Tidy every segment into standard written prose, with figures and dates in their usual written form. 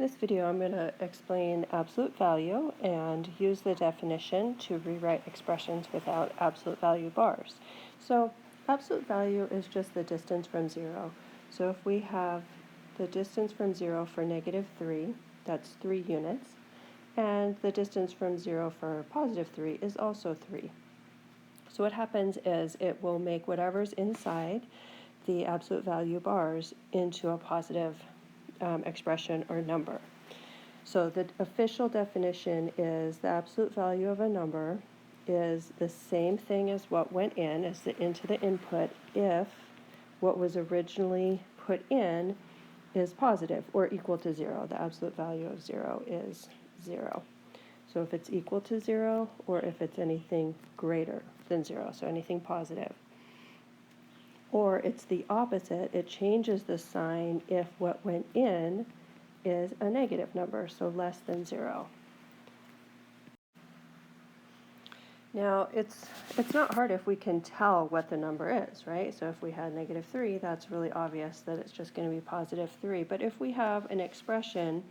In this video, I'm going to explain absolute value and use the definition to rewrite expressions without absolute value bars. So absolute value is just the distance from 0. So if we have the distance from 0 for -3, that's 3 units, and the distance from 0 for +3 is also 3. So what happens is it will make whatever's inside the absolute value bars into a positive expression or number. So the official definition is the absolute value of a number is the same thing as what went in, as into the input, if what was originally put in is positive or equal to 0. The absolute value of 0 is 0. So if it's equal to 0 or if it's anything greater than 0, so anything positive. Or it's the opposite, it changes the sign if what went in is a negative number, so less than 0. Now, it's not hard if we can tell what the number is, right? So if we had -3, that's really obvious that it's just going to be +3. But if we have an expression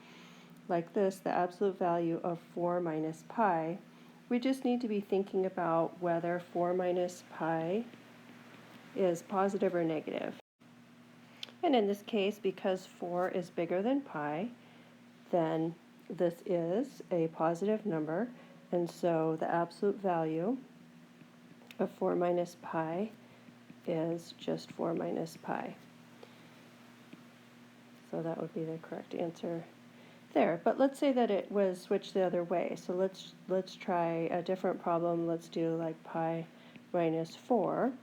like this, the absolute value of 4 minus pi, we just need to be thinking about whether 4 minus pi is positive or negative. And in this case, because 4 is bigger than pi, then this is a positive number, and so the absolute value of 4 minus pi is just 4 minus pi. So that would be the correct answer there. But let's say that it was switched the other way. So let's try a different problem. Let's do like pi minus 4.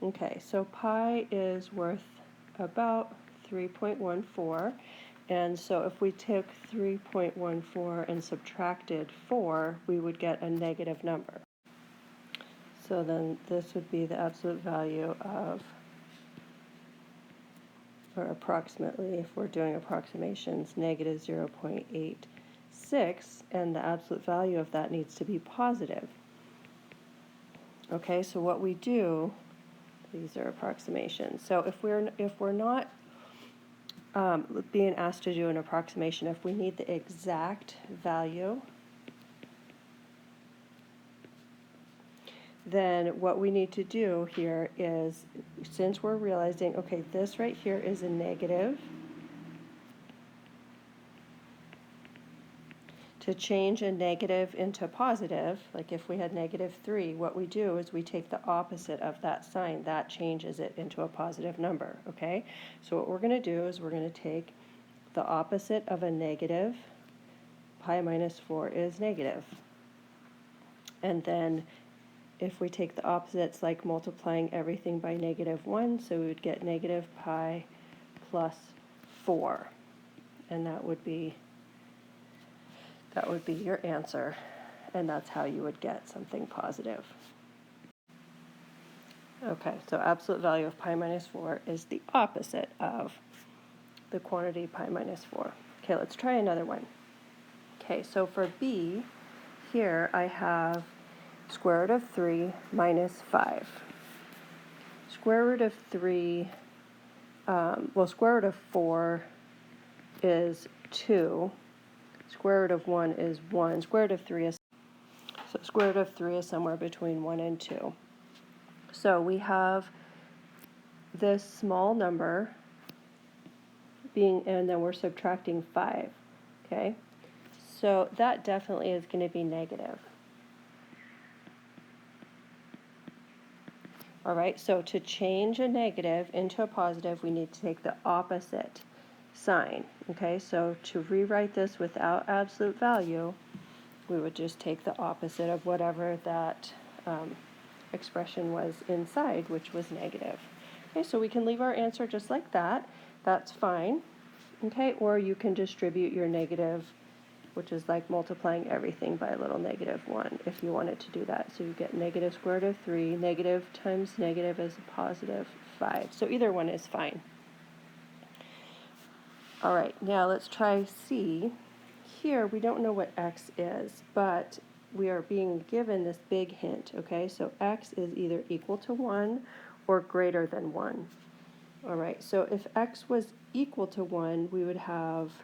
Okay, so pi is worth about 3.14, and so if we took 3.14 and subtracted 4, we would get a negative number. So then this would be the absolute value of, or approximately, if we're doing approximations, -0.86, and the absolute value of that needs to be positive. Okay, so what we do, these are approximations. So if we're not being asked to do an approximation, if we need the exact value, then what we need to do here is, since we're realizing, okay, this right here is a negative, to change a negative into positive, like if we had -3, what we do is we take the opposite of that sign. That changes it into a positive number, okay? So what we're going to do is we're going to take the opposite of a negative. Pi minus 4 is negative. And then if we take the opposite, it's like multiplying everything by -1, so we would get negative pi plus 4. And that would be your answer, and that's how you would get something positive. Okay, so absolute value of pi minus 4 is the opposite of the quantity pi minus 4. Okay, let's try another one. Okay, so for b, here I have square root of 3 minus 5. Square root of 3, square root of 4 is 2. Square root of 1 is 1. Square root of 3 is somewhere between 1 and 2. So we have this small number and then we're subtracting 5. Okay? So that definitely is going to be negative. All right, so to change a negative into a positive, we need to take the opposite sign. Okay, so to rewrite this without absolute value, we would just take the opposite of whatever that expression was inside, which was negative. Okay, so we can leave our answer just like that. That's fine. Okay, or you can distribute your negative, which is like multiplying everything by a little -1 if you wanted to do that. So you get negative square root of 3, negative times negative is a positive 5. So either one is fine. All right, now let's try C. Here, we don't know what x is, but we are being given this big hint, okay? So x is either equal to 1 or greater than 1. All right, so if x was equal to 1, we would have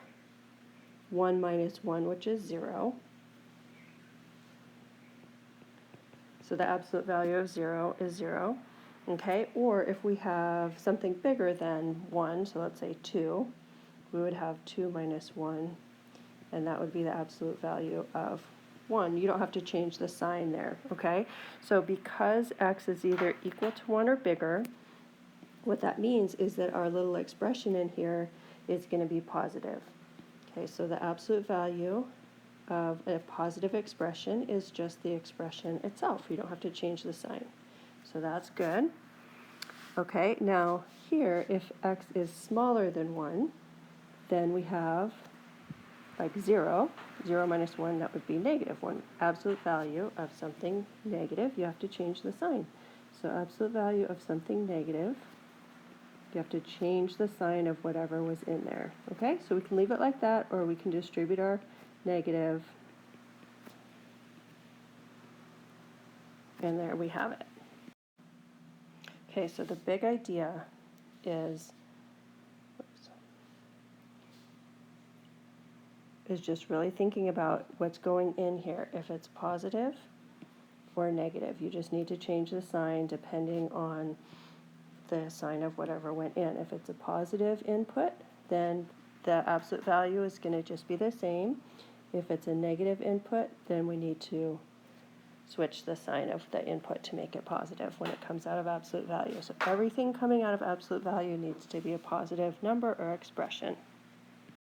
1 minus 1, which is 0. So the absolute value of 0 is 0. Okay, or if we have something bigger than 1, so let's say 2, we would have 2 minus 1, and that would be the absolute value of 1. You don't have to change the sign there, okay? So because x is either equal to 1 or bigger, what that means is that our little expression in here is going to be positive. Okay, so the absolute value of a positive expression is just the expression itself. You don't have to change the sign. So that's good. Okay, now here, if x is smaller than 1, then we have like 0. 0 minus 1, that would be negative 1. Absolute value of something negative, you have to change the sign. So absolute value of something negative, you have to change the sign of whatever was in there. Okay, so we can leave it like that, or we can distribute our negative, and there we have it. Okay, so the big idea is just really thinking about what's going in here. If it's positive or negative, you just need to change the sign depending on the sign of whatever went in. If it's a positive input, then the absolute value is going to just be the same. If it's a negative input, then we need to switch the sign of the input to make it positive when it comes out of absolute value. So everything coming out of absolute value needs to be a positive number or expression.